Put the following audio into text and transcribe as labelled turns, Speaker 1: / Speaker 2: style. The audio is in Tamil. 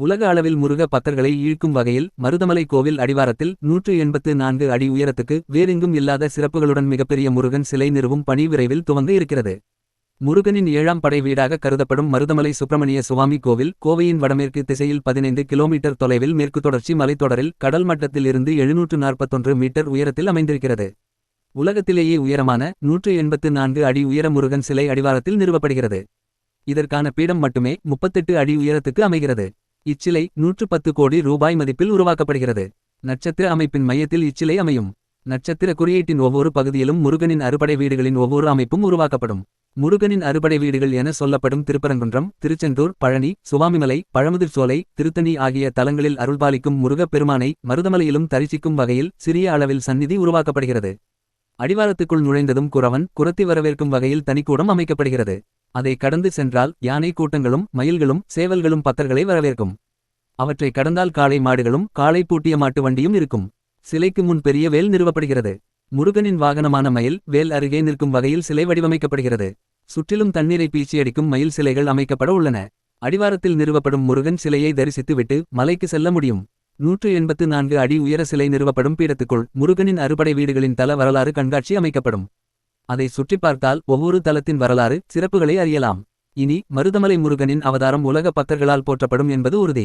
Speaker 1: உலக அளவில் முருக பக்தர்களை ஈர்க்கும் வகையில் மருதமலை கோவில் அடிவாரத்தில் 184 அடி உயரத்துக்கு வேறெங்கும் இல்லாத சிறப்புகளுடன் மிகப்பெரிய முருகன் சிலை நிறுவும் பணி விரைவில் துவங்க இருக்கிறது. முருகனின் 7ஆம் படை வீடாக கருதப்படும் மருதமலை சுப்பிரமணிய சுவாமி கோவில் கோவையின் வடமேற்கு திசையில் 15 கிலோமீட்டர் தொலைவில் மேற்கு தொடர்ச்சி மலைத்தொடரில் கடல் மட்டத்தில் இருந்து 741 மீட்டர் உயரத்தில் அமைந்திருக்கிறது. உலகத்திலேயே உயரமான 184 அடி உயர முருகன் சிலை அடிவாரத்தில் நிறுவப்படுகிறது. இதற்கான பீடம் மட்டுமே 38 அடி உயரத்துக்கு அமைகிறது. இச்சிலை 110 கோடி ரூபாய் மதிப்பில் உருவாக்கப்படுகிறது. நட்சத்திர அமைப்பின் மையத்தில் இச்சிலை அமையும். நட்சத்திர குறியீட்டின் ஒவ்வொரு பகுதியிலும் முருகனின் அறுபடை வீடுகளின் ஒவ்வொரு அமைப்பும் உருவாக்கப்படும். முருகனின் அறுபடை வீடுகள் என சொல்லப்படும் திருப்பரங்குன்றம், திருச்செந்தூர், பழனி, சுவாமிமலை, பழமுதிர்சோலை, திருத்தணி ஆகிய தலங்களில் அருள்பாலிக்கும் முருகப் பெருமானை மருதமலையிலும் தரிசிக்கும் வகையில் சிறிய அளவில் சந்நிதி உருவாக்கப்படுகிறது. அடிவாரத்துக்குள் நுழைந்ததும் குறவன் குரத்தி வரவேற்கும் வகையில் தனிக்கூடம் அமைக்கப்படுகிறது. அதை கடந்து சென்றால் யானை கூட்டங்களும் மயில்களும் சேவல்களும் பக்தர்களை வரவேற்கும். அவற்றை கடந்தால் காளை மாடுகளும் காளை பூட்டிய மாட்டு வண்டியும் இருக்கும். சிலைக்கு முன் பெரிய வேல் நிறுவப்படுகிறது. முருகனின் வாகனமான மயில் வேல் அருகே நிற்கும் வகையில் சிலை வடிவமைக்கப்படுகிறது. சுற்றிலும் தண்ணீரை பீச்சியடிக்கும் மயில் சிலைகள் அமைக்கப்பட உள்ளன. அடிவாரத்தில் நிறுவப்படும் முருகன் சிலையை தரிசித்துவிட்டு மலைக்கு செல்ல முடியும். 184 அடி உயர சிலை நிறுவப்படும் பீடத்துக்குள் முருகனின் அறுபடை வீடுகளின் தல வரலாறு கண்காட்சி அமைக்கப்படும். அதை சுற்றி பார்த்தால் ஒவ்வொரு தலத்தின் வரலாறு சிறப்புகளை அறியலாம். இனி மருதமலை முருகனின் அவதாரம் உலக பக்தர்களால் போற்றப்படும் என்பது உறுதி.